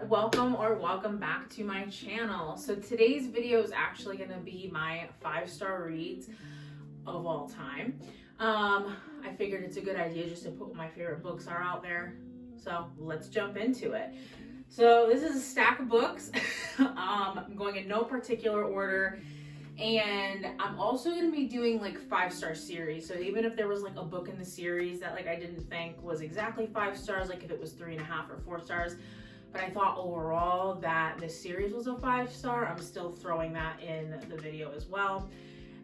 welcome back to my channel. So today's video is actually going to be my 5-star reads of all time. I figured it's a good idea just to put what my favorite books are out there. So let's jump into it. So this is a stack of books. I'm going in no particular order. And I'm also going to be doing like 5-star series. So even if there was like a book in the series that like I didn't think was exactly 5 stars, like if it was 3.5 or 4 stars, but I thought overall that this series was a 5-star, I'm still throwing that in the video as well.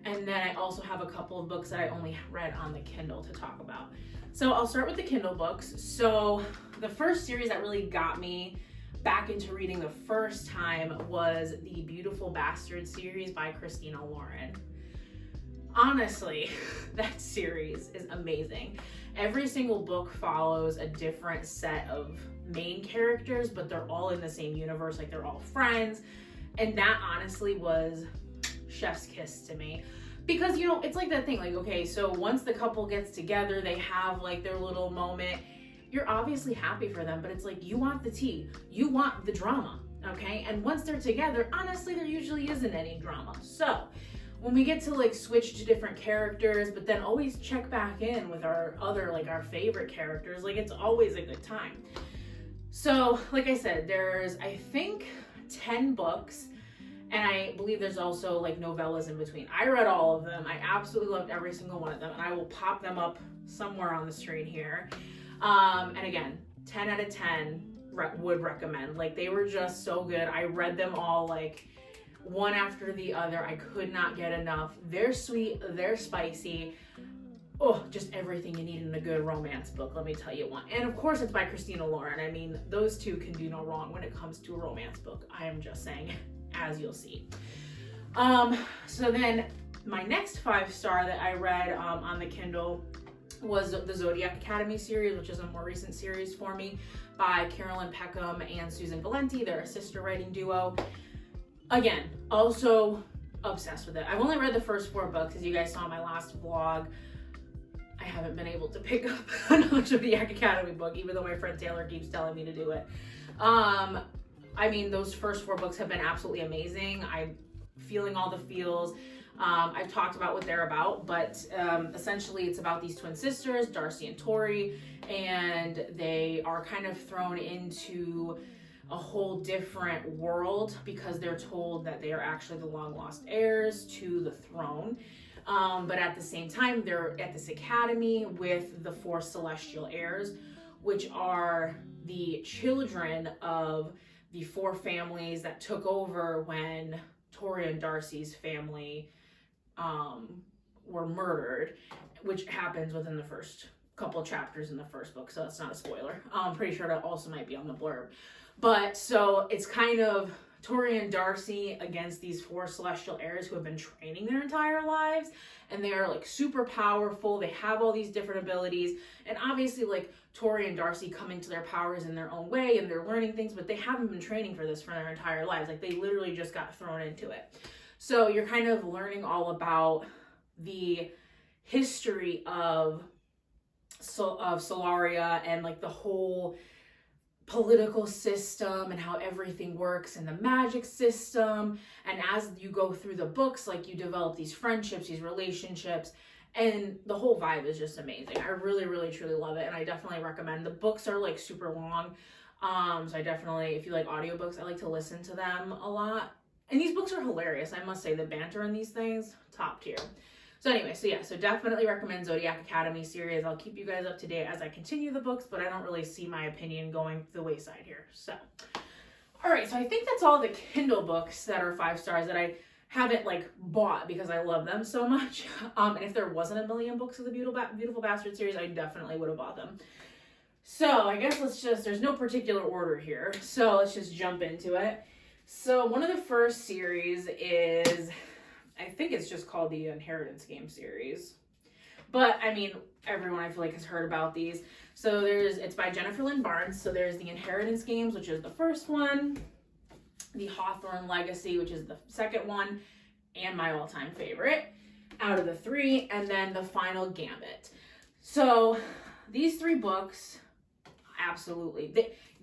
And then I also have a couple of books that I only read on the Kindle to talk about. So I'll start with the Kindle books. So the first series that really got me back into reading the first time was the Beautiful Bastard series by Christina Lauren. Honestly, that series is amazing. Every single book follows a different set of main characters, but they're all in the same universe, like they're all friends. And that honestly was chef's kiss to me. Because, you know, it's like that thing, like, okay, so once the couple gets together, they have like their little moment, you're obviously happy for them, but it's like, you want the tea, you want the drama, okay? And once they're together, honestly, there usually isn't any drama. So when we get to like switch to different characters, but then always check back in with our other, like our favorite characters, like it's always a good time. So like I said, there's, I think 10 books, and I believe there's also like novellas in between. I read all of them. I absolutely loved every single one of them, and I will pop them up somewhere on the screen here. And again, 10 out of 10 would recommend. Like they were just so good. I read them all like one after the other. I could not get enough. They're sweet, they're spicy. Oh, just everything you need in a good romance book, let me tell you one. And of course it's by Christina Lauren. I mean, those two can do no wrong when it comes to a romance book. I am just saying, as you'll see. So then my next 5-star that I read on the Kindle was the Zodiac Academy series, which is a more recent series for me, by Carolyn Peckham and Susan Valenti. They're a sister writing duo. Again, also obsessed with it. I've only read the first 4 books, as you guys saw in my last vlog. I haven't been able to pick up another Zodiac Academy book, even though my friend Taylor keeps telling me to do it. I mean, those first 4 books have been absolutely amazing. I'm feeling all the feels. I've talked about what they're about, but essentially it's about these twin sisters, Darcy and Tori, and they are kind of thrown into a whole different world because they're told that they are actually the long lost heirs to the throne. But at the same time, they're at this academy with the 4 celestial heirs, which are the children of the 4 families that took over when Tori and Darcy's family were murdered, which happens within the first couple chapters in the first book, so that's not a spoiler. I'm pretty sure that also might be on the blurb. But so it's kind of Tori and Darcy against these 4 celestial heirs who have been training their entire lives, and they are like super powerful. They have all these different abilities, and obviously like Tori and Darcy come into their powers in their own way, and they're learning things, but they haven't been training for this for their entire lives. Like they literally just got thrown into it. So you're kind of learning all about the history of Solaria and like the whole political system and how everything works and the magic system. And as you go through the books, like you develop these friendships, these relationships, and the whole vibe is just amazing. I really, really, truly love it, and I definitely recommend. The books are like super long, so I definitely, if you like audiobooks, I like to listen to them a lot. And these books are hilarious. I must say, the banter in these things, top tier. So anyway, so yeah, so definitely recommend Zodiac Academy series. I'll keep you guys up to date as I continue the books, but I don't really see my opinion going the wayside here. So, all right, so I think that's all the Kindle books that are 5 stars that I haven't like bought because I love them so much. And if there wasn't a million books of the Beautiful Bastard series, I definitely would have bought them. So I guess there's no particular order here. So let's just jump into it. So one of the first series is, I think it's just called the Inheritance Game series. But I mean, everyone I feel like has heard about these. So it's by Jennifer Lynn Barnes. So there's the Inheritance Games, which is the first one, the Hawthorne Legacy, which is the second one, and my all-time favorite out of the 3, and then the Final Gambit. So these 3 books, absolutely,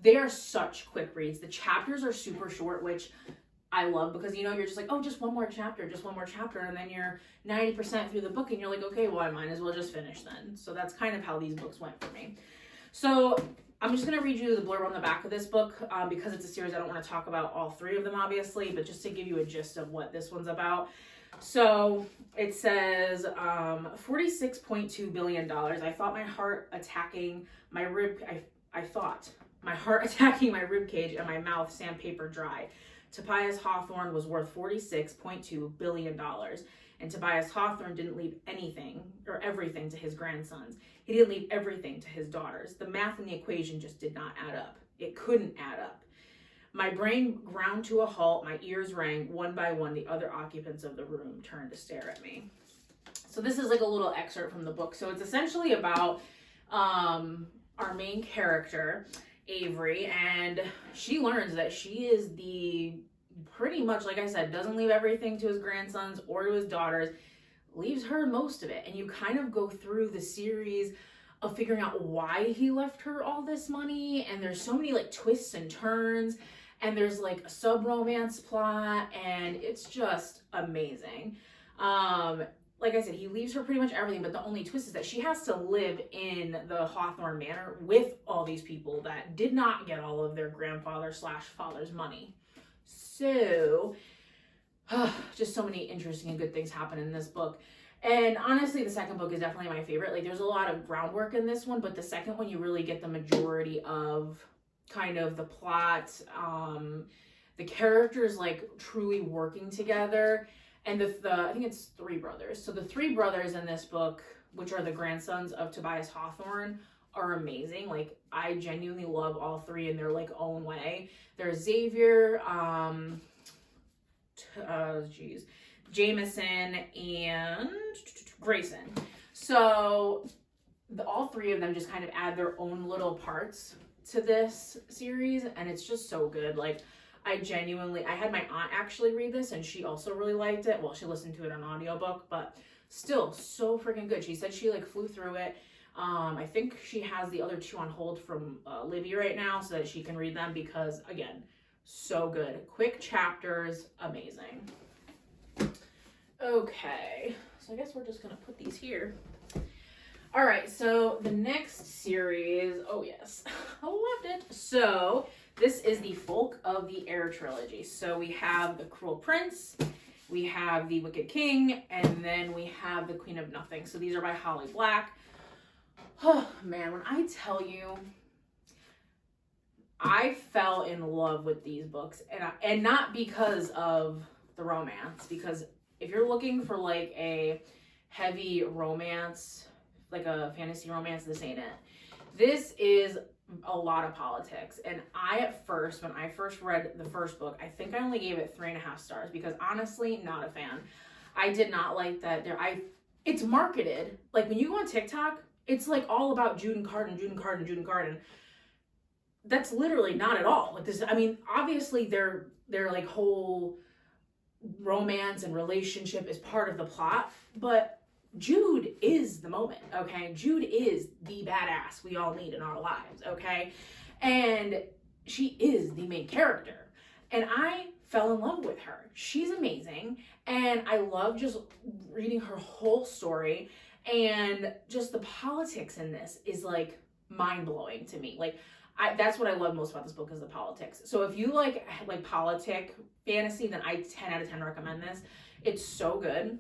They are such quick reads. The chapters are super short, which I love, because, you know, you're just like, oh, just one more chapter, and then you're 90% through the book, and you're like, okay, well, I might as well just finish then. So that's kind of how these books went for me. So I'm just going to read you the blurb on the back of this book, because it's a series. I don't want to talk about all three of them, obviously, but just to give you a gist of what this one's about. So it says, $46.2 billion. I thought my heart attacking my rib cage and my mouth sandpaper dry. Tobias Hawthorne was worth $46.2 billion. And Tobias Hawthorne didn't leave anything or everything to his grandsons. He didn't leave everything to his daughters. The math in the equation just did not add up. It couldn't add up. My brain ground to a halt. My ears rang. One by one, the other occupants of the room turned to stare at me. So this is like a little excerpt from the book. So it's essentially about our main character, Avery, and she learns that she is the, pretty much, like I said, doesn't leave everything to his grandsons or to his daughters, leaves her most of it. And you kind of go through the series of figuring out why he left her all this money, and there's so many like twists and turns, and there's like a sub-romance plot, and it's just amazing. Like I said, he leaves her pretty much everything, but the only twist is that she has to live in the Hawthorne Manor with all these people that did not get all of their grandfather/father's money. So, just so many interesting and good things happen in this book. And honestly, the second book is definitely my favorite. Like, there's a lot of groundwork in this one, but the second one, you really get the majority of kind of the plot, the characters like truly working together. And I think it's three brothers. So the three brothers in this book, which are the grandsons of Tobias Hawthorne, are amazing. Like, I genuinely love all three in their like own way. There's Xavier, Jameson, and Grayson. So all three of them just kind of add their own little parts to this series, and it's just so good. Like, I had my aunt actually read this, and she also really liked it. Well, she listened to it on audiobook, but still so freaking good. She said she like flew through it. I think she has the other two on hold from Libby right now so that she can read them, because again, so good. Quick chapters, amazing. Okay, so I guess we're just gonna put these here. All right, so the next series, oh yes, I loved it. So this is the Folk of the Air Trilogy. So we have the Cruel Prince, we have the Wicked King, and then we have the Queen of Nothing. So these are by Holly Black. Oh man, when I tell you, I fell in love with these books, and not because of the romance, because if you're looking for like a heavy romance, like a fantasy romance, this ain't it. This is a lot of politics. And when I first read the first book, I think I only gave it 3.5 stars, because honestly, not a fan. I did not like that it's marketed. Like, when you go on TikTok, it's like all about Jude and Carden. That's literally not at all what this, I mean, obviously their like whole romance and relationship is part of the plot, but Jude is the moment, okay? Jude is the badass we all need in our lives, okay? And she is the main character. And I fell in love with her. She's amazing. And I love just reading her whole story. And just the politics in this is like mind-blowing to me. Like, that's what I love most about this book, is the politics. So if you like politic fantasy, then I 10 out of 10 recommend this. It's so good.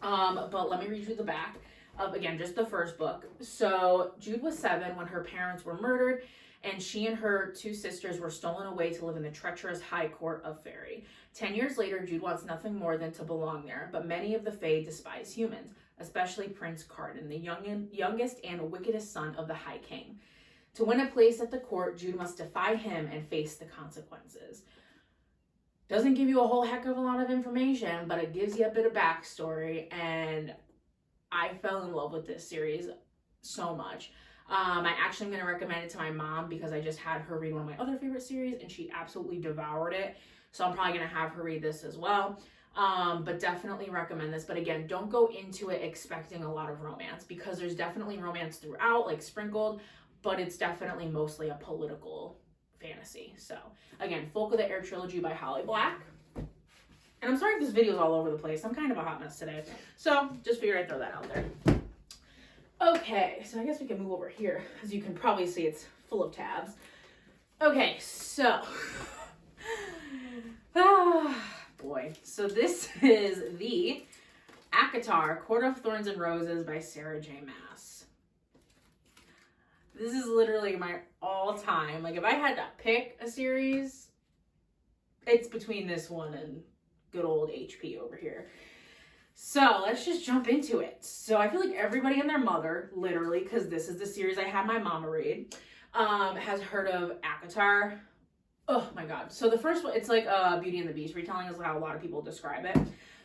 But let me read you the back of, again, just the first book. So Jude was 7 when her parents were murdered, and she and her 2 sisters were stolen away to live in the treacherous high court of Fairy. 10 years later, Jude wants nothing more than to belong there, but many of the Fae despise humans, especially Prince Carden, the youngest and wickedest son of the High King. To win a place at the court, Jude must defy him and face the consequences. Doesn't give you a whole heck of a lot of information, but it gives you a bit of backstory, and I fell in love with this series so much. I actually am going to recommend it to my mom, because I just had her read one of my other favorite series, and she absolutely devoured it, so I'm probably going to have her read this as well. But definitely recommend this. But again, don't go into it expecting a lot of romance, because there's definitely romance throughout, like sprinkled, but it's definitely mostly a political fantasy. So again, Folk of the Air Trilogy by Holly Black. And I'm sorry if this video is all over the place. I'm kind of a hot mess today. So just figured I'd throw that out there. Okay, so I guess we can move over here. As you can probably see, it's full of tabs. Okay, so, boy. So this is the Acotar, Court of Thorns and Roses by Sarah J. Maas. This is literally my all-time, like if I had to pick a series, it's between this one and good old HP over here. So let's just jump into it. So I feel like everybody and their mother, literally, because this is the series I had my mama read, has heard of Acotar. Oh my god. So the first one, it's like Beauty and the Beast retelling is how a lot of people describe it.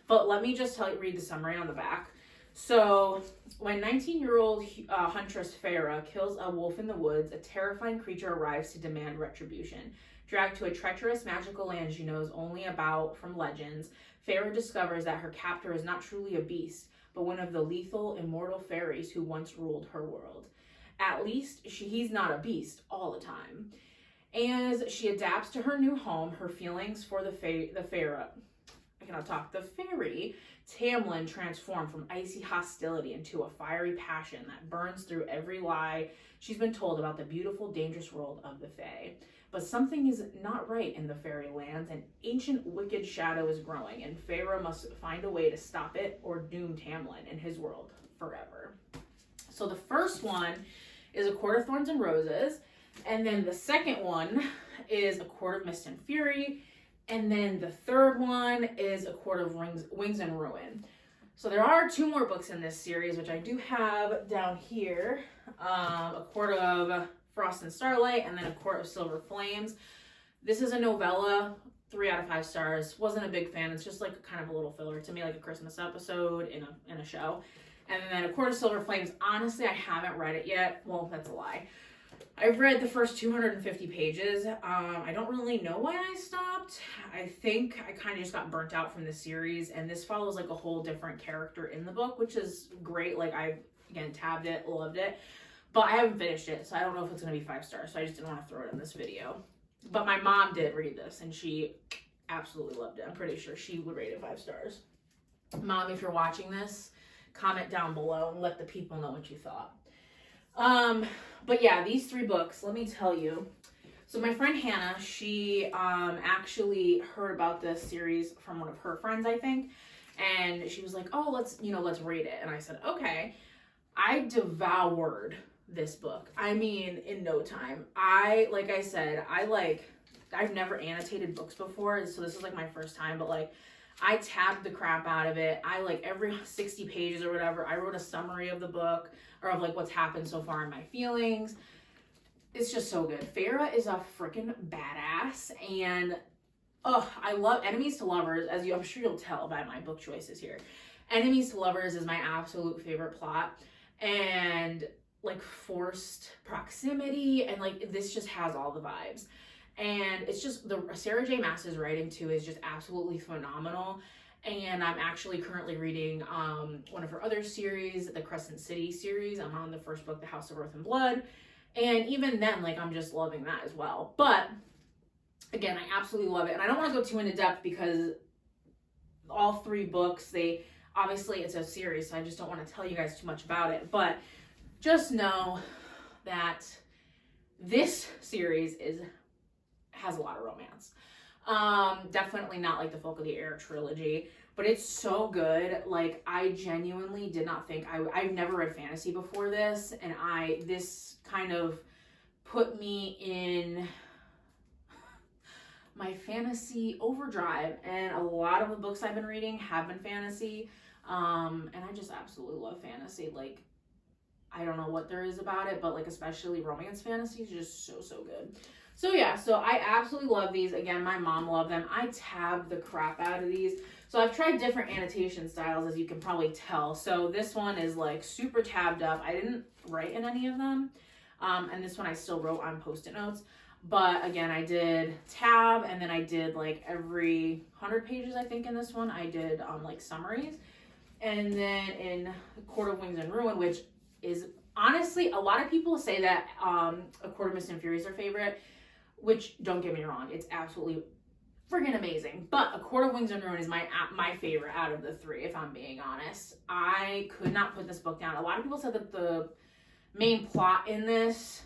But let me just read the summary on the back. So when 19-year-old huntress Farah kills a wolf in the woods, a terrifying creature arrives to demand retribution. Dragged to a treacherous magical land she knows only about from legends, Farah discovers that her captor is not truly a beast, but one of the lethal, immortal fairies who once ruled her world. At least, he's not a beast all the time. As she adapts to her new home, her feelings for the fairy Tamlin transform from icy hostility into a fiery passion that burns through every lie she's been told about the beautiful, dangerous world of the Fae. But something is not right in the fairy lands. An ancient wicked shadow is growing, and Farah must find a way to stop it or doom Tamlin and his world forever. So the first one is A Court of Thorns and Roses, and then the second one is A Court of Mist and Fury, and then the third one is A Court of Wings and Ruin. So there are 2 more books in this series, which I do have down here. A Court of Frost and Starlight, and then A Court of Silver Flames. This is a novella, 3 out of 5 stars. Wasn't a big fan. It's just like kind of a little filler to me, like a Christmas episode in a show. And then A Court of Silver Flames, honestly, I haven't read it yet. Well, that's a lie. I've read the first 250 pages. I don't really know why I stopped. I think I kind of just got burnt out from the series, and this follows like a whole different character in the book, which is great. Like I, again, tabbed it, loved it. But I haven't finished it, so I don't know if it's going to be 5 stars, so I just didn't want to throw it in this video. But my mom did read this, and she absolutely loved it. I'm pretty sure she would rate it 5 stars. Mom, if you're watching this, comment down below and let the people know what you thought. But yeah, these 3 books, let me tell you. So my friend Hannah, she actually heard about this series from one of her friends, I think. And she was like, oh, let's read it. And I said, okay. I devoured this book. I mean, in no time. Like I said, I've never annotated books before, so this is like my first time, but like I tabbed the crap out of it. I like every 60 pages or whatever, I wrote a summary of the book or of like what's happened so far in my feelings. It's just so good. Farah is a freaking badass, and I love Enemies to Lovers, as I'm sure you'll tell by my book choices here. Enemies to Lovers is my absolute favorite plot, and like forced proximity, and like this just has all the vibes. And it's just the Sarah J. Maas's writing too is just absolutely phenomenal. And I'm actually currently reading one of her other series, the Crescent City series. I'm on the first book, The House of Earth and Blood, and even then, like, I'm just loving that as well. But again, I absolutely love it, and I don't want to go too into depth because all 3 books, obviously it's a series, so I just don't want to tell you guys too much about it. But just know that this series has a lot of romance. Definitely not like the Folk of the Air trilogy, but it's so good. Like, I genuinely did not think I've never read fantasy before this, and this kind of put me in my fantasy overdrive, and a lot of the books I've been reading have been fantasy, and I just absolutely love fantasy. Like, I don't know what there is about it, but like especially romance fantasy is just so good. So yeah, so I absolutely love these. Again, my mom loved them. I tabbed the crap out of these. So I've tried different annotation styles, as you can probably tell. So this one is like super tabbed up. I didn't write in any of them. And this one I still wrote on Post-it notes. But again, I did tab, and then I did like every 100 pages, I think, in this one, I did like summaries. And then in Court of Wings and Ruin, which is honestly, a lot of people say that A Court of Mist and Fury is their favorite. which don't get me wrong, it's absolutely friggin' amazing. But A Court of Wings and Ruin is my favorite out of the three, if I'm being honest. I could not put this book down. A lot of people said that the main plot in this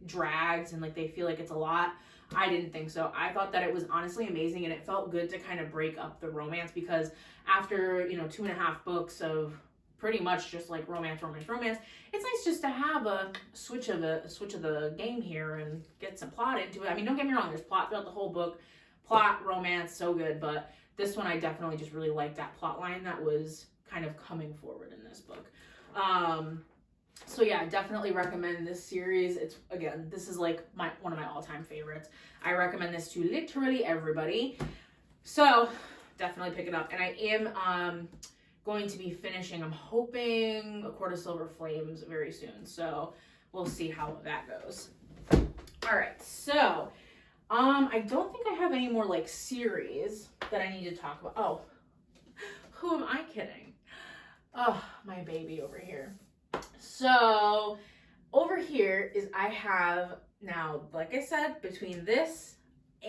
drags and like they feel like it's a lot. I didn't think so. I thought that it was honestly amazing, and it felt good to kind of break up the romance, because after, 2.5 books of pretty much just like romance, it's nice just to have a switch of the game here and get some plot into it. I mean, don't get me wrong, there's plot throughout the whole book. Plot, romance, so good, but this one I definitely just really liked that plot line that was kind of coming forward in this book. So yeah, I definitely recommend this series. It's, again, this is like one of my all-time favorites. I recommend this to literally everybody. So definitely pick it up. And I am going to be finishing, I'm hoping, A Court of Silver Flames very soon. So we'll see how that goes. All right, so I don't think I have any more like series that I need to talk about. Oh, who am I kidding? Oh, my baby over here. So over here is, I have now, like I said, between this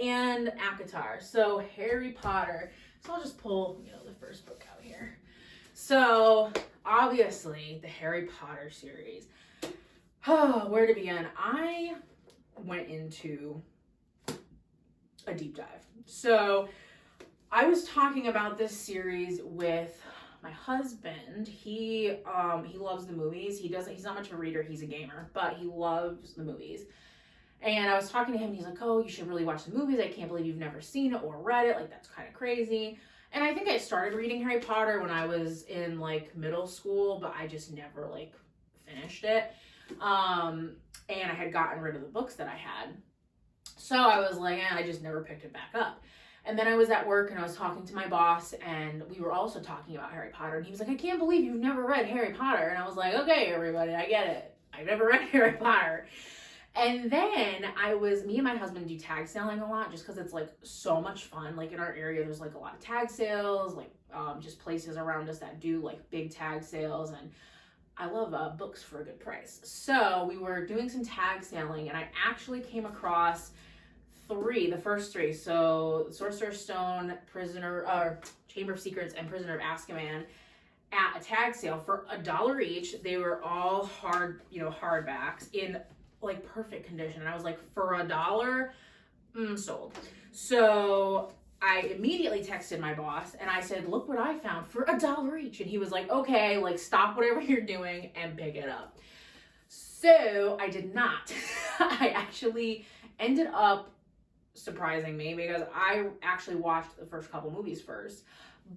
and Acotar, so Harry Potter. So I'll just pull, the first book out here. So obviously the Harry Potter series. Oh, where to begin? I went into a deep dive. So I was talking about this series with my husband. He loves the movies. He's not much of a reader, he's a gamer, but he loves the movies. And I was talking to him, and he's like, oh, you should really watch the movies. I can't believe you've never seen it or read it. Like, that's kind of crazy. And I think I started reading Harry Potter when I was in like middle school, but I just never like finished it. And I had gotten rid of the books that I had. So I was like, I just never picked it back up. And then I was at work and I was talking to my boss, and we were also talking about Harry Potter. And he was like, I can't believe you've never read Harry Potter. And I was like, okay, everybody, I get it. I've never read Harry Potter. And then me and my husband do tag selling a lot, just because it's like so much fun. Like in our area, there's like a lot of tag sales, like just places around us that do like big tag sales. And I love books for a good price. So we were doing some tag selling, and I actually came across the first three. So Sorcerer's Stone, Chamber of Secrets, and Prisoner of Azkaban at a tag sale for $1 each. They were all hardbacks in like perfect condition. And I was like, for $1, sold. So I immediately texted my boss and I said, look what I found for $1 each. And he was like, okay, like stop whatever you're doing and pick it up. So I did not. I actually ended up surprising me, because I actually watched the first couple movies first.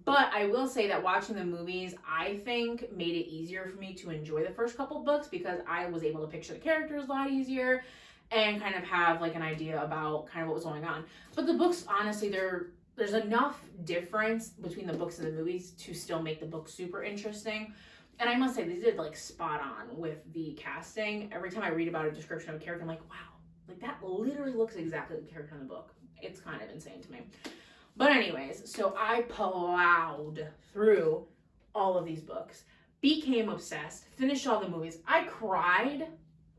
But I will say that watching the movies, I think, made it easier for me to enjoy the first couple books, because I was able to picture the characters a lot easier and kind of have like an idea about kind of what was going on. But the books, honestly, there's enough difference between the books and the movies to still make the book super interesting. And I must say, they did like spot on with the casting. Every time I read about a description of a character, I'm like, wow, like that literally looks exactly like the character in the book. It's kind of insane to me. But anyways, so I plowed through all of these books, became obsessed, finished all the movies. I cried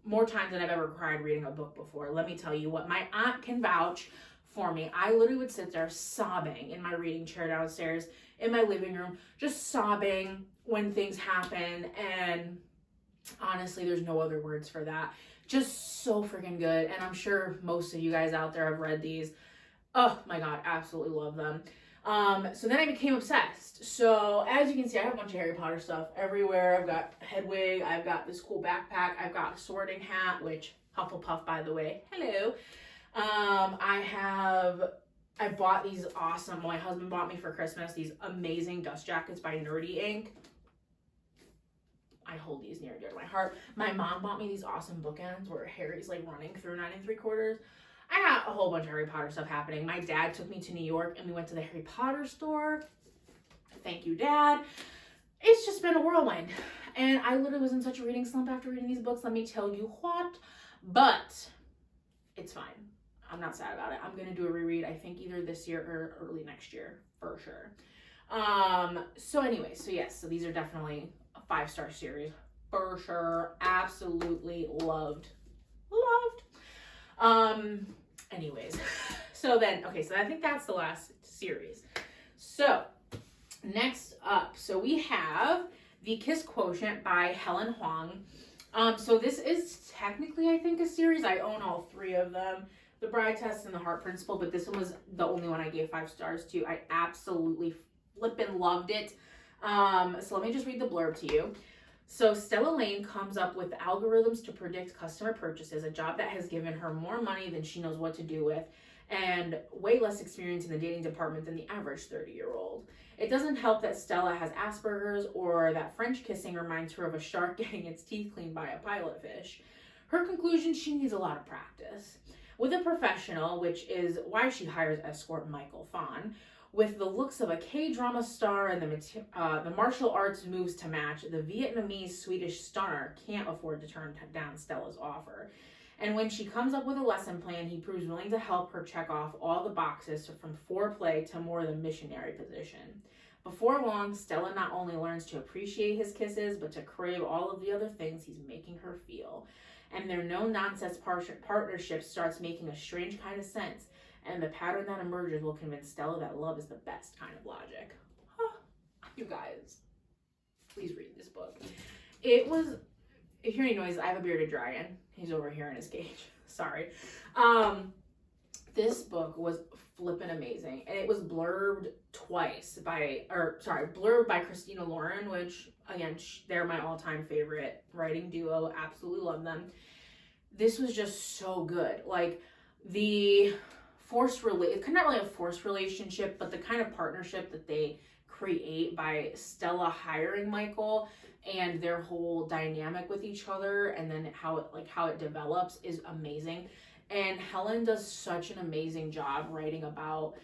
more times than I've ever cried reading a book before. Let me tell you what, my aunt can vouch for me. I literally would sit there sobbing in my reading chair downstairs in my living room, just sobbing when things happen. And honestly, there's no other words for that. Just so freaking good. And I'm sure most of you guys out there have read these. Oh my God, absolutely love them. So then I became obsessed. So as you can see, I have a bunch of Harry Potter stuff everywhere. I've got Hedwig, I've got this cool backpack, I've got a sorting hat, which Hufflepuff, by the way, hello. I bought these awesome, my husband bought me for Christmas, these amazing dust jackets by Nerdy Ink. I hold these near and dear to my heart. My mom bought me these awesome bookends where Harry's like running through 9 3/4. I got a whole bunch of Harry Potter stuff happening. My dad took me to New York and we went to the Harry Potter store. Thank you, Dad. It's just been a whirlwind. And I literally was in such a reading slump after reading these books, let me tell you what. But it's fine. I'm not sad about it. I'm going to do a reread, I think either this year or early next year, for sure. So anyway, so yes, so these are definitely a 5-star series, for sure. Absolutely loved. anyways, so I think that's the last series. So next up, so we have The Kiss Quotient by Helen Huang. So this is technically, I think, a series. I own all 3 of them, The Bride Test and The Heart Principle, but this one was the only one I gave 5 stars to. I absolutely flippin' loved it. So let me just read the blurb to you. So Stella Lane comes up with algorithms to predict customer purchases, a job that has given her more money than she knows what to do with, and way less experience in the dating department than the average 30-year-old. It doesn't help that Stella has Asperger's, or that French kissing reminds her of a shark getting its teeth cleaned by a pilot fish. Her conclusion, she needs a lot of practice. With a professional, which is why she hires escort Michael Fawn, with the looks of a K-drama star and the martial arts moves to match, the Vietnamese-Swedish stunner can't afford to turn down Stella's offer. And when she comes up with a lesson plan, he proves willing to help her check off all the boxes from foreplay to more the missionary position. Before long, Stella not only learns to appreciate his kisses, but to crave all of the other things he's making her feel. And their no-nonsense partnership starts making a strange kind of sense, and the pattern that emerges will convince Stella that love is the best kind of logic. You guys, please read this book. It was, if you hear any noises, I have a bearded dragon. He's over here in his cage. Sorry. This book was flippin' amazing. And it was blurbed by Christina Lauren, which, again, they're my all-time favorite writing duo. Absolutely love them. This was just so good. Like, the not really a forced relationship, but the kind of partnership that they create by Stella hiring Michael and their whole dynamic with each other, and then how it develops is amazing. And Helen does such an amazing job writing about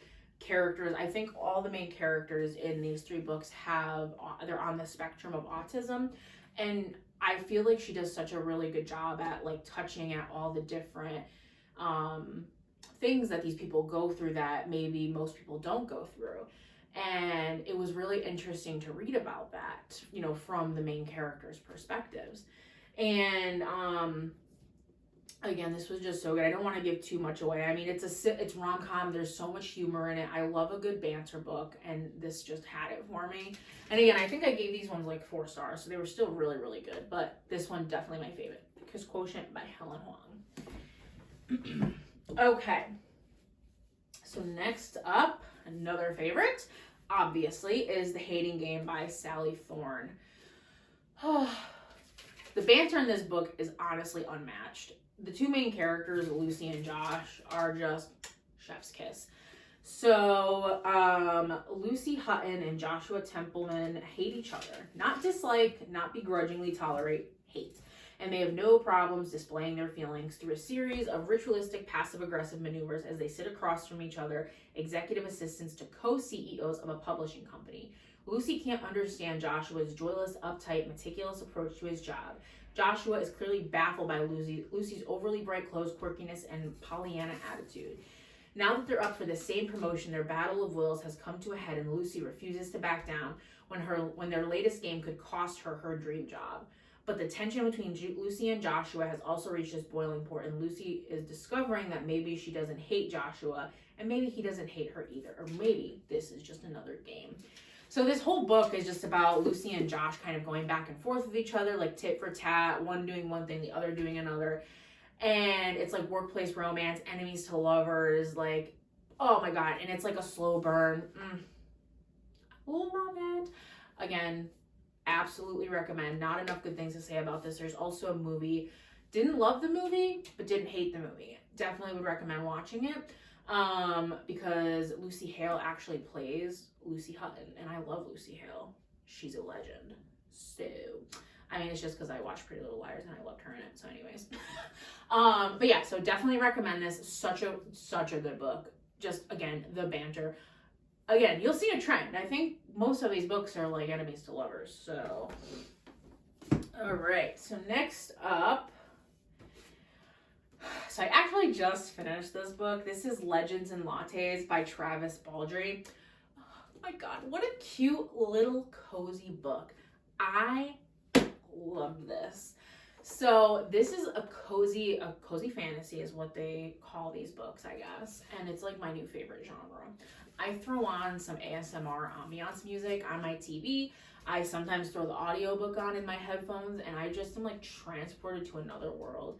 characters. I think all the main characters in these 3 books they're on the spectrum of autism, and I feel like she does such a really good job at like touching at all the different things that these people go through that maybe most people don't go through. And it was really interesting to read about that, you know, from the main characters' perspectives. And again, this was just so good. I don't want to give too much away. I mean, it's rom-com. There's so much humor in it. I love a good banter book, and this just had it for me. And again, I think I gave these ones like 4 stars, so they were still really, really good. But this one, definitely my favorite. Kiss Quotient by Helen Huang. Okay. So next up, another favorite, obviously, is The Hating Game by Sally Thorne. The banter in this book is honestly unmatched. The 2 main characters, Lucy and Josh, are just chef's kiss. So, Lucy Hutton and Joshua Templeman hate each other. Not dislike, not begrudgingly tolerate, hate. And they have no problems displaying their feelings through a series of ritualistic passive-aggressive maneuvers as they sit across from each other, executive assistants to co-CEOs of a publishing company. Lucy can't understand Joshua's joyless, uptight, meticulous approach to his job. Joshua is clearly baffled by Lucy's overly bright clothes, quirkiness, and Pollyanna attitude. Now that they're up for the same promotion, their battle of wills has come to a head, and Lucy refuses to back down when their latest game could cost her her dream job. But the tension between Lucy and Joshua has also reached its boiling point, and Lucy is discovering that maybe she doesn't hate Joshua, and maybe he doesn't hate her either, or maybe this is just another game. So this whole book is just about Lucy and Josh kind of going back and forth with each other, like tit for tat, one doing one thing, the other doing another. And it's like workplace romance, enemies to lovers, like, oh my God. And it's like a slow burn. Love it. Again, absolutely recommend. Not enough good things to say about this. There's also a movie. Didn't love the movie, but didn't hate the movie. Definitely would recommend watching it. Because Lucy Hale actually plays Lucy Hutton, and I love Lucy Hale. She's a legend. So, I mean, it's just because I watched Pretty Little Liars and I loved her in it. So, anyways, but yeah, so definitely recommend this. Such a good book. Just again, the banter. Again, you'll see a trend. I think most of these books are like enemies to lovers. So, all right. So next up. So I actually just finished this book. This is Legends and Lattes by Travis Baldree. Oh my God, what a cute little cozy book. I loved this. So this is a cozy fantasy is what they call these books, I guess. And it's like my new favorite genre. I throw on some ASMR ambiance music on my TV. I sometimes throw the audiobook on in my headphones, and I just am like transported to another world.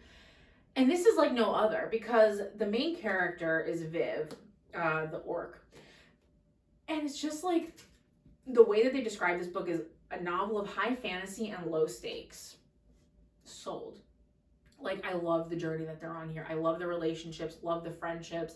And this is like no other, because the main character is Viv, the orc. And it's just like, the way that they describe this book is a novel of high fantasy and low stakes. Sold. Like, I love the journey that they're on here. I love the relationships, love the friendships.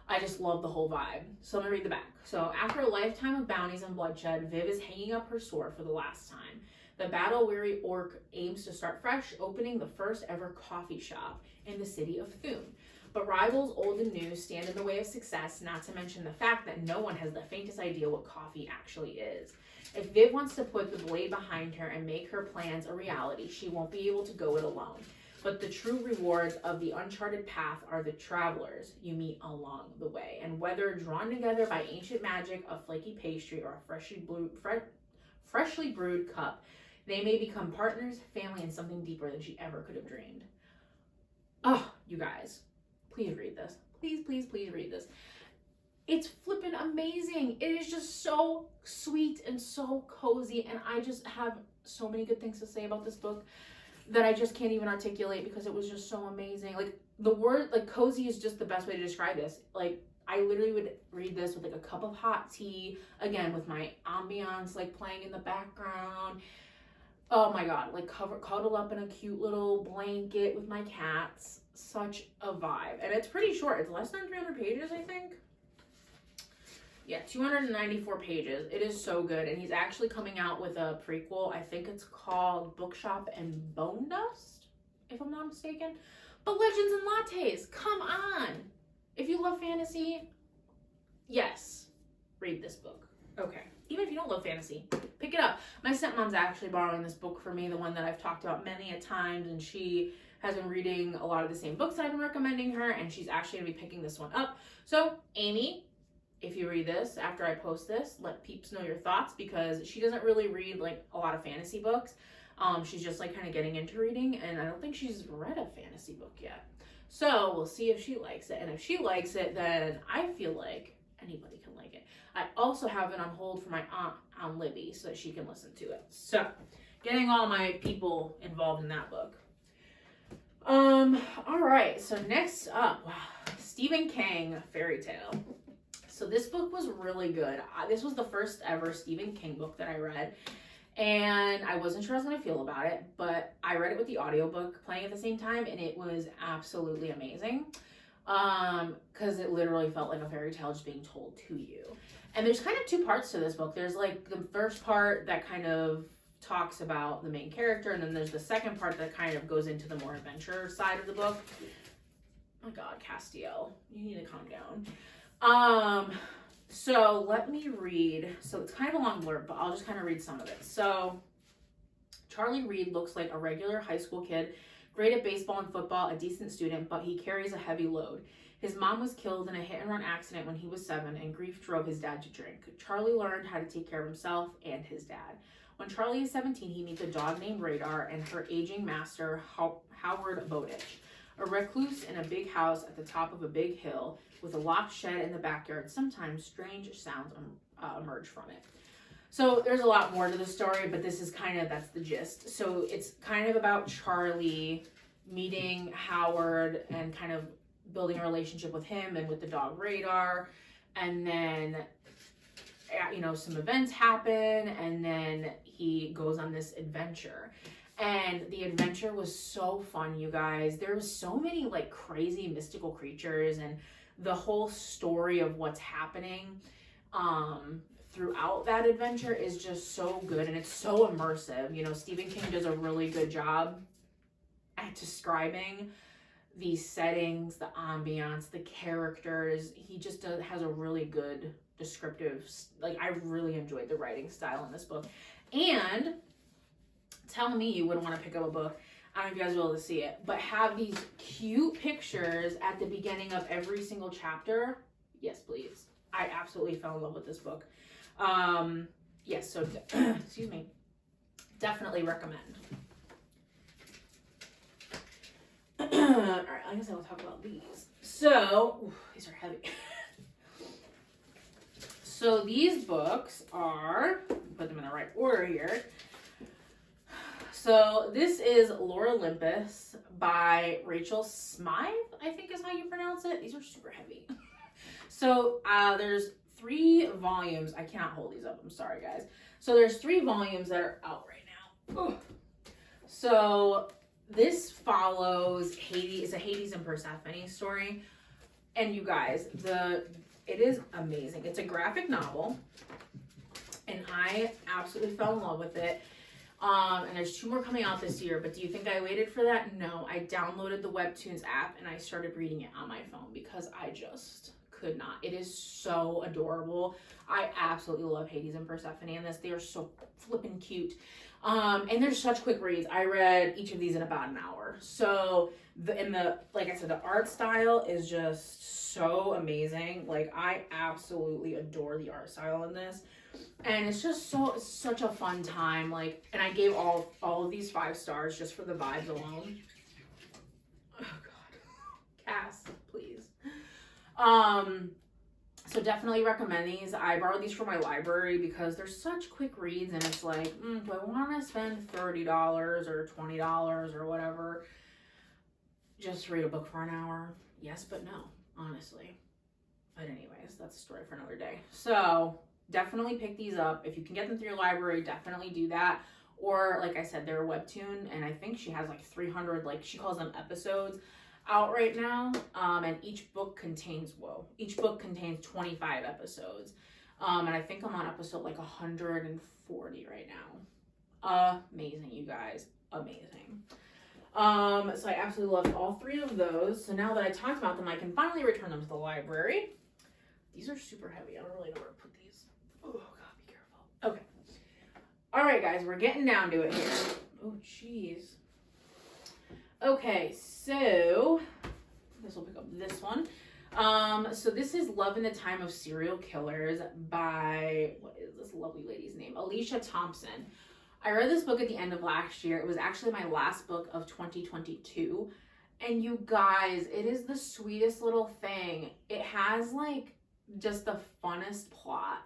I just love the whole vibe. So let me read the back. So after a lifetime of bounties and bloodshed, Viv is hanging up her sword for the last time. The battle-weary orc aims to start fresh, opening the first ever coffee shop in the city of Thune. But rivals old and new stand in the way of success, not to mention the fact that no one has the faintest idea what coffee actually is. If Viv wants to put the blade behind her and make her plans a reality, she won't be able to go it alone. But the true rewards of the uncharted path are the travelers you meet along the way. And whether drawn together by ancient magic, a flaky pastry, or a freshly brewed cup, they may become partners, family, and something deeper than she ever could have dreamed. Oh, you guys, please read this. Please, please, please read this. It's flippin' amazing. It is just so sweet and so cozy, and I just have so many good things to say about this book that I just can't even articulate, because it was just so amazing. Like, the word, like, cozy is just the best way to describe this. Like, I literally would read this with like a cup of hot tea, again with my ambiance like playing in the background. Oh my god, like cuddled up in a cute little blanket with my cats. Such a vibe. And it's pretty short. It's less than 300 pages, I think. Yeah, 294 pages. It is so good. And he's actually coming out with a prequel. I think it's called Bookshop and Bone Dust, if I'm not mistaken. But Legends and Lattes, come on. If you love fantasy, yes, read this book. Okay. Even if you don't love fantasy, pick it up. My stepmom's actually borrowing this book for me, the one that I've talked about many a times, and she has been reading a lot of the same books that I've been recommending her, and she's actually going to be picking this one up. So, Amy, if you read this after I post this, let peeps know your thoughts, because she doesn't really read like a lot of fantasy books. She's just like kind of getting into reading, and I don't think she's read a fantasy book yet. So we'll see if she likes it, and if she likes it, then I feel like anybody can like it. I also have it on hold for my aunt Libby so that she can listen to it. So getting all my people involved in that book. All right, so next up, wow, Stephen King fairy tale. So this book was really good. This was the first ever Stephen King book that I read, and I wasn't sure I was going to feel about it, but I read it with the audiobook playing at the same time, and it was absolutely amazing, because it literally felt like a fairy tale just being told to you. And there's kind of two parts to this book. There's like the first part that kind of talks about the main character, and then there's the second part that kind of goes into the more adventure side of the book. Oh my god, Castiel, you need to calm down. So let me read. So it's kind of a long blurb, but I'll just kind of read some of it. So Charlie Reed looks like a regular high school kid, great at baseball and football, a decent student, but he carries a heavy load. His mom was killed in a hit-and-run accident when he was 7, and grief drove his dad to drink. Charlie learned how to take care of himself and his dad. When Charlie is 17, he meets a dog named Radar and her aging master, Howard Bowditch, a recluse in a big house at the top of a big hill with a locked shed in the backyard. Sometimes strange sounds emerge from it. So there's a lot more to the story, but this is kind of, that's the gist. So it's kind of about Charlie meeting Howard and kind of building a relationship with him and with the dog Radar. And then, you know, some events happen, and then he goes on this adventure. And the adventure was so fun, you guys. There was so many like crazy mystical creatures, and the whole story of what's happening throughout that adventure is just so good, and it's so immersive. You know, Stephen King does a really good job at describing these settings, the ambiance, the characters. He just has a really good descriptive, like, I really enjoyed the writing style in this book. And tell me you wouldn't want to pick up a book, I don't know if you guys will be able to see it, but have these cute pictures at the beginning of every single chapter. Yes, please. I absolutely fell in love with this book. Yes, so excuse me, definitely recommend. right, I guess I'll talk about these. So, these are heavy. So these books are, put them in the right order here. So this is Olympus by Rachel Smythe, I think is how you pronounce it. These are super heavy. So there's 3 volumes. I cannot hold these up. I'm sorry, guys. So there's 3 volumes that are out right now. Ugh. So this follows Hades. It's a Hades and Persephone story. And you guys, it is amazing. It's a graphic novel. And I absolutely fell in love with it. And there's 2 more coming out this year, but do you think I waited for that? No, I downloaded the Webtoons app and I started reading it on my phone because I just could not. It is so adorable. I absolutely love Hades and Persephone in this. They are so flippin' cute. And they're such quick reads. I read each of these in about an hour. So like I said, the art style is just so amazing. Like I absolutely adore the art style in this. And it's just such a fun time. Like, and I gave all of these 5 stars just for the vibes alone. Oh God, Cass, please. So definitely recommend these. I borrowed these from my library because they're such quick reads, and it's like, do I want to spend $30 or $20 or whatever just to read a book for an hour? Yes, but no, honestly. But anyways, that's a story for another day. So definitely pick these up. If you can get them through your library, definitely do that. Or like I said, they're a webtoon, and I think she has like 300, like she calls them episodes out right now. And each book contains 25 episodes. And I think I'm on episode like 140 right now. Amazing, you guys. Amazing. So I absolutely loved all 3 of those. So now that I talked about them, I can finally return them to the library. These are super heavy. I don't really know where to put these. Oh, God, be careful. Okay. All right, guys, we're getting down to it here. Oh, jeez. Okay, so this will pick up this one. So this is Love in the Time of Serial Killers by, what is this lovely lady's name? Alicia Thompson. I read this book at the end of last year. It was actually my last book of 2022. And you guys, it is the sweetest little thing. It has like just the funnest plot.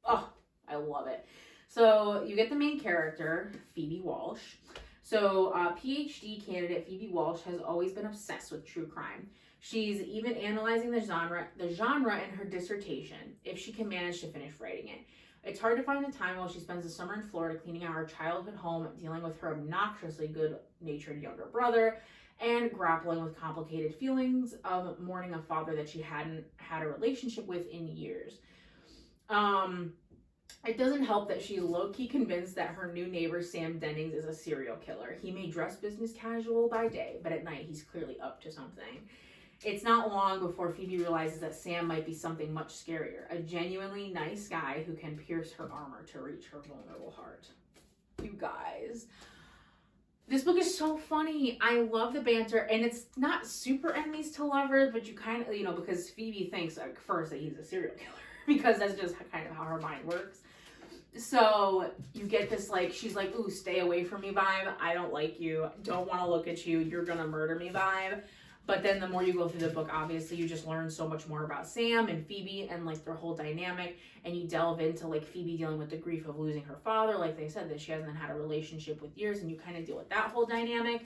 Oh, I love it. So you get the main character, Phoebe Walsh. So PhD candidate Phoebe Walsh has always been obsessed with true crime. She's even analyzing the genre in her dissertation, if she can manage to finish writing it. It's hard to find the time while she spends the summer in Florida cleaning out her childhood home, dealing with her obnoxiously good-natured younger brother, and grappling with complicated feelings of mourning a father that she hadn't had a relationship with in years. It doesn't help that she's low-key convinced that her new neighbor, Sam Dennings, is a serial killer. He may dress business casual by day, but at night he's clearly up to something. It's not long before Phoebe realizes that Sam might be something much scarier, a genuinely nice guy who can pierce her armor to reach her vulnerable heart. You guys, this book is so funny. I love the banter, and it's not super enemies to lovers, but you kind of, because Phoebe thinks at first that he's a serial killer, because that's just kind of how her mind works. So you get this, like, she's like, ooh, stay away from me vibe. I don't like you. Don't want to look at you. You're going to murder me vibe. But then the more you go through the book, obviously, you just learn so much more about Sam and Phoebe and, like, their whole dynamic. And you delve into, like, Phoebe dealing with the grief of losing her father. Like they said, that she hasn't had a relationship with years. And you kind of deal with that whole dynamic.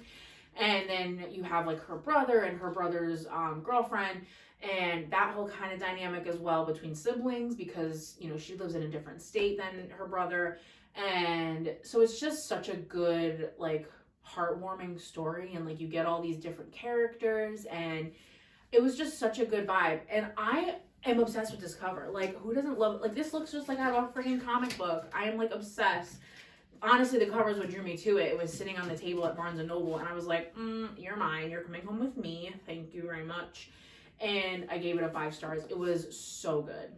And then you have, like, her brother and her brother's girlfriend. And that whole kind of dynamic as well between siblings, because, she lives in a different state than her brother. And so it's just such a good, like, heartwarming story. And, like, you get all these different characters. And it was just such a good vibe. And I am obsessed with this cover. Like, who doesn't love it? Like, this looks just like I have a freaking comic book. I am, like, obsessed. Honestly, the cover is what drew me to it. It was sitting on the table at Barnes & Noble. And I was like, you're mine. You're coming home with me. Thank you very much. And I gave it a 5 stars. It was so good.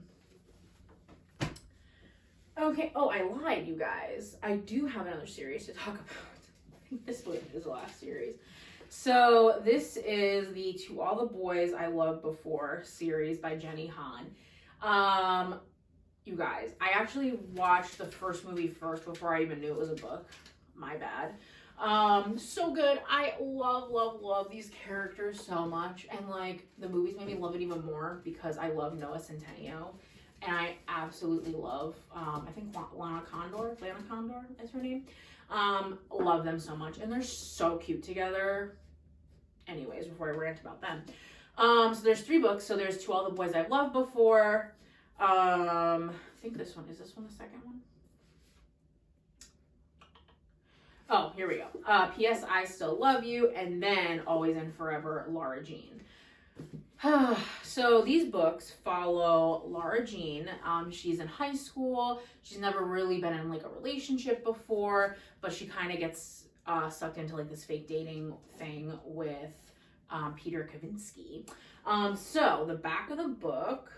Okay. Oh, I lied, you guys. I do have another series to talk about. I think this one is the last series. So this is the To All the Boys I Loved Before series by Jenny Han. You guys, I actually watched the first movie first before I even knew it was a book. My bad. So good. I love these characters so much, and like the movies made me love it even more because I love Noah Centineo, and I absolutely love I think Lana Condor is her name. Love them so much, and they're so cute together. Anyways, before I rant about them, so there's 3 books. So there's To All the Boys I've Loved Before. I think this one the second one. Oh, here we go. P.S. I Still Love You, and then Always and Forever, Laura Jean. So these books follow Laura Jean. She's in high school. She's never really been in like a relationship before, but she kind of gets sucked into like this fake dating thing with Peter Kavinsky. So the back of the book,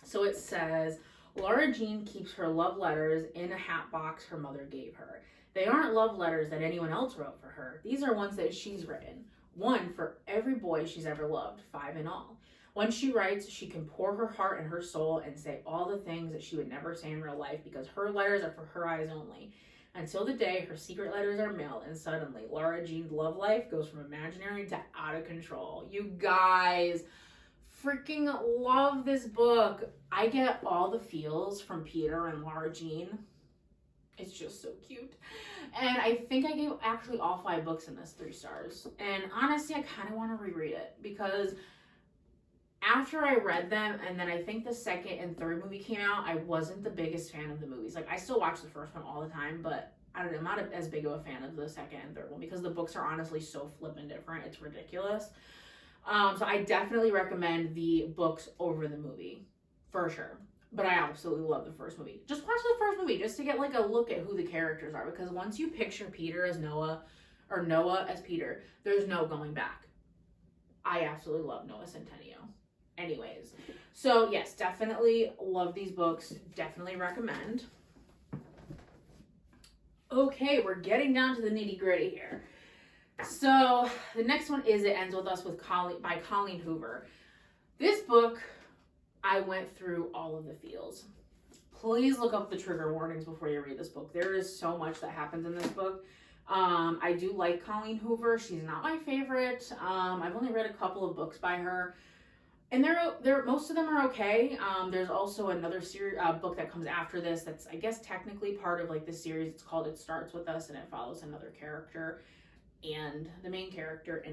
so it says, Laura Jean keeps her love letters in a hat box her mother gave her. They aren't love letters that anyone else wrote for her. These are ones that she's written. One for every boy she's ever loved, 5 in all. When she writes, she can pour her heart and her soul and say all the things that she would never say in real life because her letters are for her eyes only. Until the day her secret letters are mailed, and suddenly Laura Jean's love life goes from imaginary to out of control. You guys, freaking love this book. I get all the feels from Peter and Laura Jean. It's just so cute. And I think I gave actually all 5 books in this 3 stars. And honestly, I kind of want to reread it because after I read them, and then I think the 2nd and 3rd movie came out, I wasn't the biggest fan of the movies. Like, I still watch the first one all the time, but I don't know, I'm not as big of a fan of the 2nd and 3rd one because the books are honestly so flippin' different. It's ridiculous. So I definitely recommend the books over the movie, for sure. But I absolutely love the first movie. Just watch the first movie just to get like a look at who the characters are. Because once you picture Peter as Noah, or Noah as Peter, there's no going back. I absolutely love Noah Centineo. Anyways, so yes, definitely love these books. Definitely recommend. Okay, we're getting down to the nitty gritty here. So the next one is It Ends With Us by Colleen Hoover. This book, I went through all of the feels. Please look up the trigger warnings before you read this book. There is so much that happens in this book. I do like Colleen Hoover. She's not my favorite. I've only read a couple of books by her, and they're most of them are okay. There's also another book that comes after this that's, I guess, technically part of like the series. It's called It Starts With Us, and it follows another character and the main character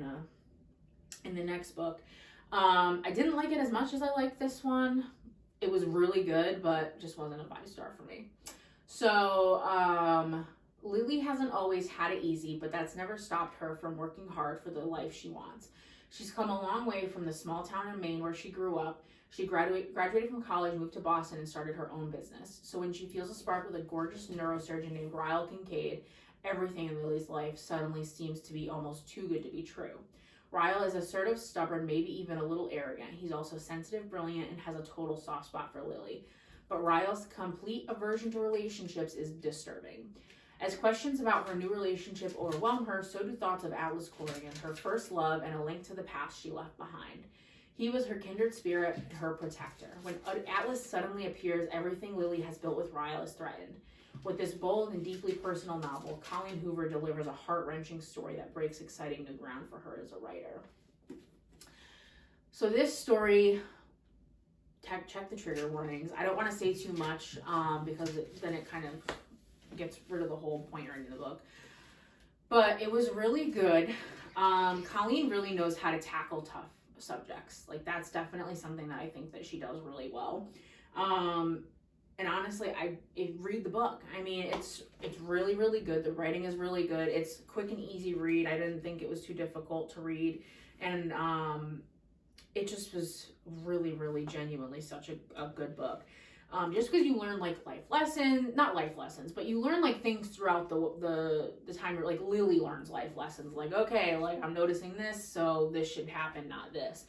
in the next book. I didn't like it as much as I liked this one. It was really good, but just wasn't a 5-star for me. So, Lily hasn't always had it easy, but that's never stopped her from working hard for the life she wants. She's come a long way from the small town in Maine where she grew up. She graduated from college, moved to Boston, and started her own business. So when she feels a spark with a gorgeous neurosurgeon named Ryle Kincaid, everything in Lily's life suddenly seems to be almost too good to be true. Ryle is assertive, stubborn, maybe even a little arrogant. He's also sensitive, brilliant, and has a total soft spot for Lily. But Ryle's complete aversion to relationships is disturbing. As questions about her new relationship overwhelm her, so do thoughts of Atlas Corrigan, her first love, and a link to the past she left behind. He was her kindred spirit, her protector. When Atlas suddenly appears, everything Lily has built with Ryle is threatened. With this bold and deeply personal novel, Colleen Hoover delivers a heart-wrenching story that breaks exciting new ground for her as a writer. So this story, check the trigger warnings. I don't want to say too much because then it kind of gets rid of the whole point right in the book. But it was really good. Colleen really knows how to tackle tough subjects. Like, that's definitely something that I think that she does really well. And honestly, read the book. I mean, it's really, really good. The writing is really good. It's quick and easy read. I didn't think it was too difficult to read. And it just was really, really genuinely such a good book. Just because you learn like not life lessons, but you learn like things throughout the time. Like Lily learns life lessons. Like, okay, like I'm noticing this, so this should happen, not this.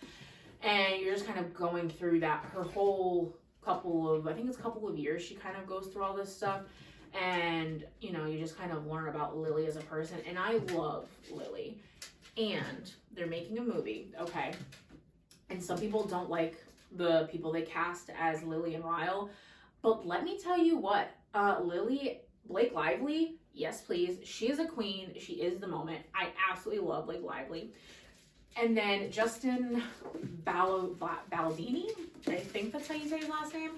And you're just kind of going through that. Her whole couple of years she kind of goes through all this stuff, and you know, you just kind of learn about Lily as a person. And I love Lily, and they're making a movie, okay, and some people don't like the people they cast as Lily and Ryle, but let me tell you what, Lily Blake Lively, yes please. She is a queen. She is the moment. I absolutely love Blake Lively. And then Justin Baldini, I think that's how you say his last name.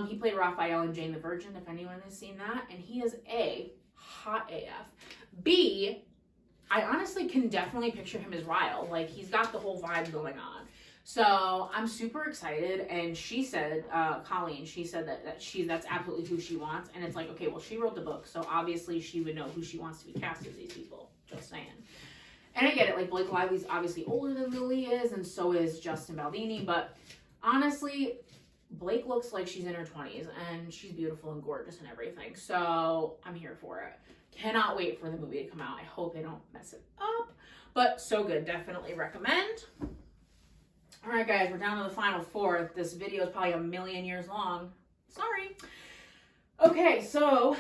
He played Raphael in Jane the Virgin, if anyone has seen that. And he is A, hot AF. B, I honestly can definitely picture him as Ryle. Like, he's got the whole vibe going on. So I'm super excited. And she said, Colleen, she said that's absolutely who she wants. And it's like, okay, well, she wrote the book, so obviously she would know who she wants to be cast as these people. Just saying. And I get it, like, Blake Lively's obviously older than Lily is, and so is Justin Baldini, but honestly, Blake looks like she's in her 20s, and she's beautiful and gorgeous and everything, so I'm here for it. Cannot wait for the movie to come out. I hope they don't mess it up, but so good. Definitely recommend. All right, guys, we're down to the final fourth. This video is probably a million years long. Sorry. Okay, so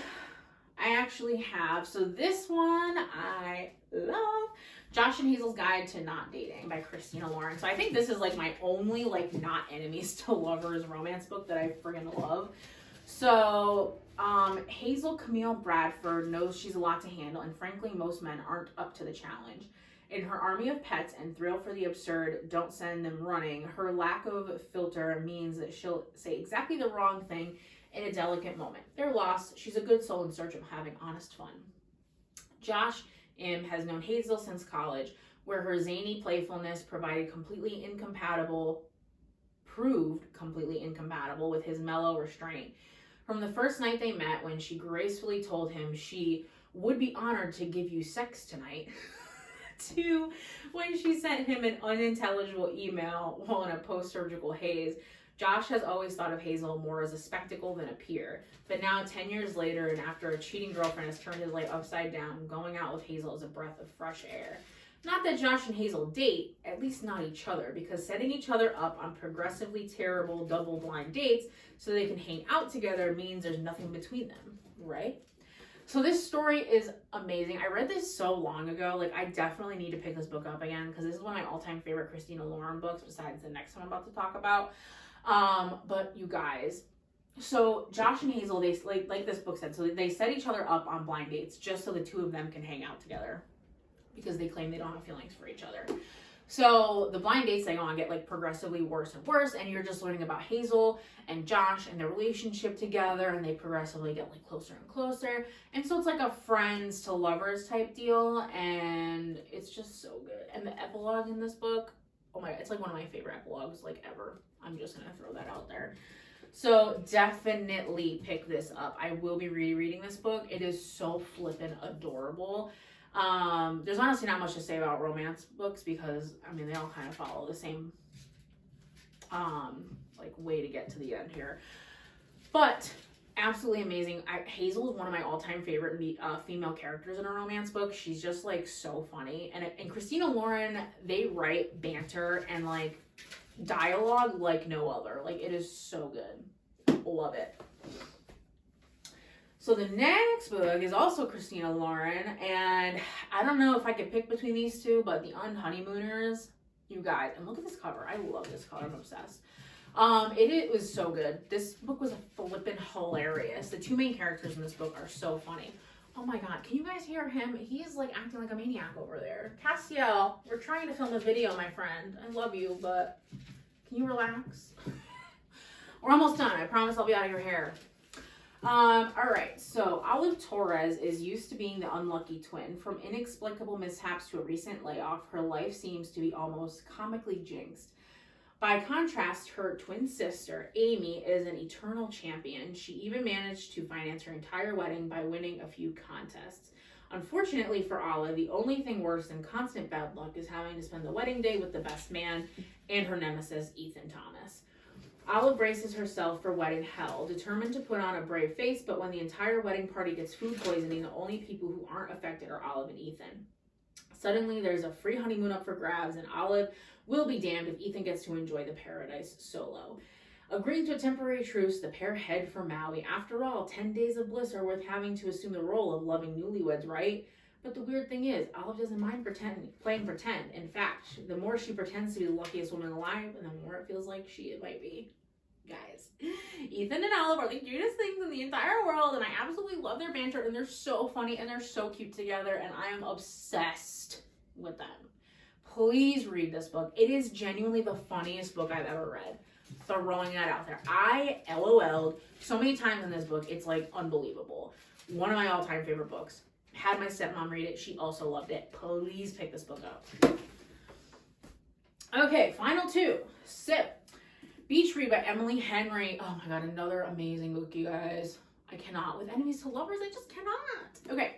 I actually have, so this one I love. Josh and Hazel's Guide to Not Dating by Christina Lauren. So I think this is like my only like not enemies to lovers romance book that I friggin' love. So Hazel Camille Bradford knows she's a lot to handle, and frankly most men aren't up to the challenge. In her army of pets and thrill for the absurd, don't send them running, her lack of filter means that she'll say exactly the wrong thing in a delicate moment. They're lost. She's a good soul in search of having honest fun. Josh M has known Hazel since college, where her zany playfulness proved completely incompatible with his mellow restraint. From the first night they met, when she gracefully told him she would be honored to give you sex tonight, to when she sent him an unintelligible email while in a post-surgical haze, Josh has always thought of Hazel more as a spectacle than a peer, but now 10 years later and after a cheating girlfriend has turned his life upside down, going out with Hazel is a breath of fresh air. Not that Josh and Hazel date, at least not each other, because setting each other up on progressively terrible double-blind dates so they can hang out together means there's nothing between them, right? So this story is amazing. I read this so long ago. Like, I definitely need to pick this book up again because this is one of my all-time favorite Christina Lauren books besides the next one I'm about to talk about. But you guys, so Josh and Hazel, they like this book said, so they set each other up on blind dates just so the two of them can hang out together because they claim they don't have feelings for each other. So the blind dates they go on get like progressively worse and worse, and you're just learning about Hazel and Josh and their relationship together, and they progressively get like closer and closer. And so it's like a friends to lovers type deal, and it's just so good. And the epilogue in this book, oh my God, it's like one of my favorite epilogues like ever. I'm just gonna throw that out there. So definitely pick this up. I will be rereading this book. It is so flippin' adorable. There's honestly not much to say about romance books because, I mean, they all kind of follow the same, like, way to get to the end here. But absolutely amazing. Hazel is one of my all-time favorite female characters in a romance book. She's just, like, so funny. And Christina Lauren, they write banter and, like, dialogue like no other. Like, it is so good. Love it. So the next book is also Christina Lauren, and I don't know if I could pick between these two, but the UN Honeymooners, you guys, and look at this cover. I love this cover. I'm obsessed. It was so good. This book was flippin' hilarious. The two main characters in this book are so funny. Oh my God, can you guys hear him? He's like acting like a maniac over there. Castiel, we're trying to film a video, my friend. I love you, but can you relax? We're almost done. I promise I'll be out of your hair. All right, so Olive Torres is used to being the unlucky twin. From inexplicable mishaps to a recent layoff, her life seems to be almost comically jinxed. By contrast, her twin sister, Amy, is an eternal champion. She even managed to finance her entire wedding by winning a few contests. Unfortunately for Olive, the only thing worse than constant bad luck is having to spend the wedding day with the best man and her nemesis, Ethan Thomas. Olive braces herself for wedding hell, determined to put on a brave face, but when the entire wedding party gets food poisoning, the only people who aren't affected are Olive and Ethan. Suddenly, there's a free honeymoon up for grabs, and Olive will be damned if Ethan gets to enjoy the paradise solo. Agreeing to a temporary truce, the pair head for Maui. After all, 10 days of bliss are worth having to assume the role of loving newlyweds, right? But the weird thing is, Olive doesn't mind playing pretend. In fact, the more she pretends to be the luckiest woman alive, and the more it feels like she might be. Guys, Ethan and Olive are the cutest things in the entire world, and I absolutely love their banter, and they're so funny, and they're so cute together, and I am obsessed with them. Please read this book. It is genuinely the funniest book I've ever read. Throwing that out there. I LOL'd so many times in this book, it's like unbelievable. One of my all-time favorite books. Had my stepmom read it. She also loved it. Please pick this book up. Okay, final two. Sip. Beach Read by Emily Henry. Oh my god, another amazing book, you guys. I cannot. With Enemies to Lovers, I just cannot. Okay.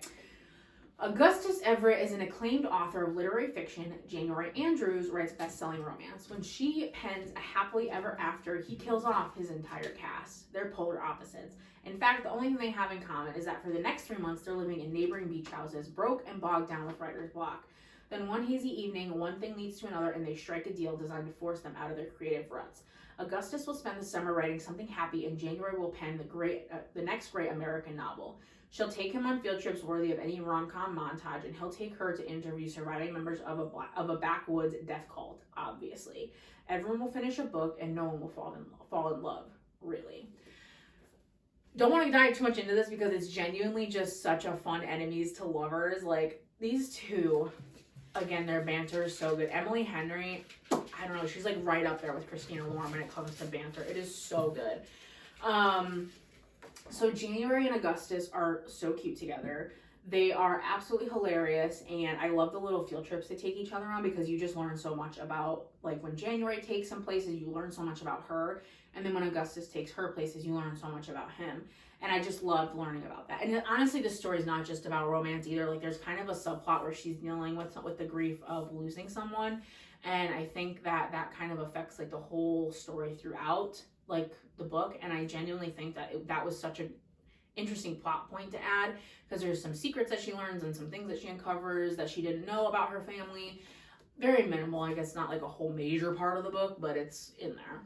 Augustus Everett is an acclaimed author of literary fiction. January Andrews writes best-selling romance. When she pens A Happily Ever After, he kills off his entire cast. They're polar opposites. In fact, the only thing they have in common is that for the next 3 months, they're living in neighboring beach houses, broke and bogged down with writer's block. Then one hazy evening, one thing leads to another, and they strike a deal designed to force them out of their creative ruts. Augustus will spend the summer writing something happy, and January will pen the next great American novel. She'll take him on field trips worthy of any rom-com montage, and he'll take her to interview surviving members of a backwoods death cult, obviously. Everyone will finish a book, and no one will fall in love, really. Don't want to dive too much into this because it's genuinely just such a fun enemies to lovers. Like, these two, again, their banter is so good. Emily Henry, I don't know, she's like right up there with Christina Lauren when it comes to banter. It is so good. So January and Augustus are so cute together. They are absolutely hilarious, and I love the little field trips they take each other on because you just learn so much about, like, when January takes some places, you learn so much about her, and then when Augustus takes her places, you learn so much about him. And I just loved learning about that. And honestly, the story's not just about romance either. Like, there's kind of a subplot where she's dealing with the grief of losing someone, and I think that kind of affects, like, the whole story throughout, like, the book. And I genuinely think that that was such an interesting plot point to add because there's some secrets that she learns and some things that she uncovers that she didn't know about her family. Very minimal. I guess not like a whole major part of the book, but it's in there.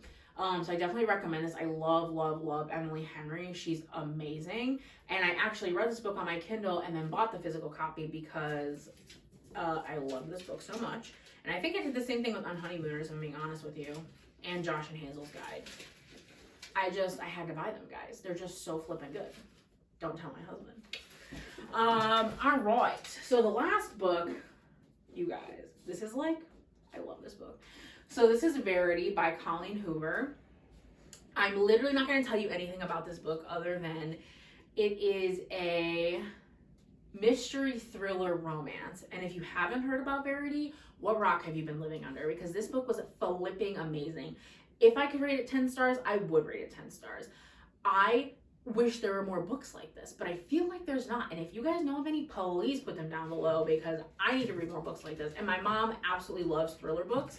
So I definitely recommend this. I love Emily Henry. She's amazing. And I actually read this book on my Kindle and then bought the physical copy because I love this book so much. And I think I did the same thing with UN Honeymooners, if I'm being honest with you, and Josh and Hazel's Guide. I had to buy them, guys. They're just so flippin' good. Don't tell my husband. All right. So the last book, you guys, this is like, I love this book. So this is Verity by Colleen Hoover. I'm literally not going to tell you anything about this book other than it is a mystery thriller romance. And if you haven't heard about Verity, what rock have you been living under? Because this book was flipping amazing. If I could rate it 10 stars, I would rate it 10 stars. I wish there were more books like this, but I feel like there's not. And if you guys know of any, please put them down below because I need to read more books like this. And my mom absolutely loves thriller books.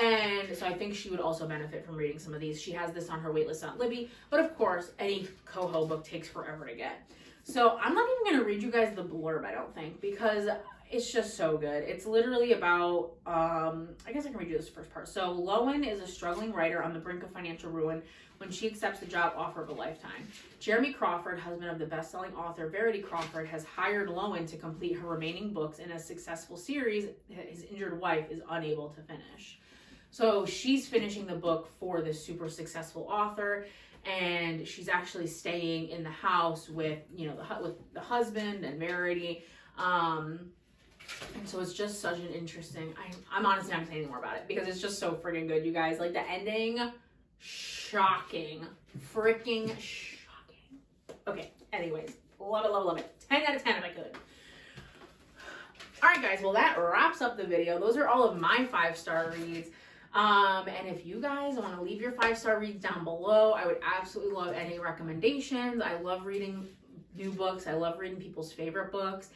And so I think she would also benefit from reading some of these. She has this on her waitlist on Libby, but of course, any Coho book takes forever to get. So I'm not even going to read you guys the blurb, I don't think, because it's just so good. It's literally about, I guess I can read you this first part. So Lowen is a struggling writer on the brink of financial ruin when she accepts the job offer of a lifetime. Jeremy Crawford, husband of the best-selling author Verity Crawford, has hired Lowen to complete her remaining books in a successful series his injured wife is unable to finish. So she's finishing the book for this super successful author, and she's actually staying in the house with, with the husband and Verity. And so it's just such an interesting, I'm honestly not saying anything more about it because it's just so freaking good, you guys. Like, the ending, shocking. Freaking shocking. Okay, anyways, love it. 10 out of 10 if I could. Alright guys, well that wraps up the video. Those are all of my 5-star reads. And if you guys want to leave your 5-star reads down below, I would absolutely love any recommendations. I love reading new books. I love reading people's favorite books.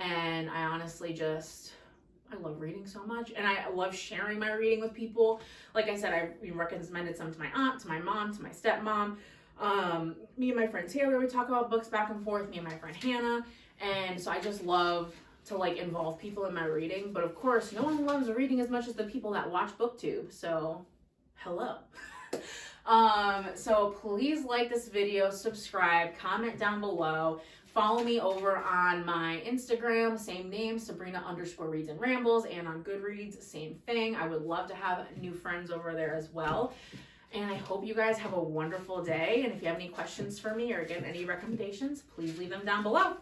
And I honestly I love reading so much. And I love sharing my reading with people. Like I said, I recommended some to my aunt, to my mom, to my stepmom. Me and my friend Taylor, we talk about books back and forth, me and my friend Hannah. And so I just love to involve people in my reading. But of course, no one loves reading as much as the people that watch BookTube. So, hello. So please like this video, subscribe, comment down below. Follow me over on my Instagram, same name, Sabrina_reads and rambles, and on Goodreads, same thing. I would love to have new friends over there as well. And I hope you guys have a wonderful day. And if you have any questions for me or again, any recommendations, please leave them down below.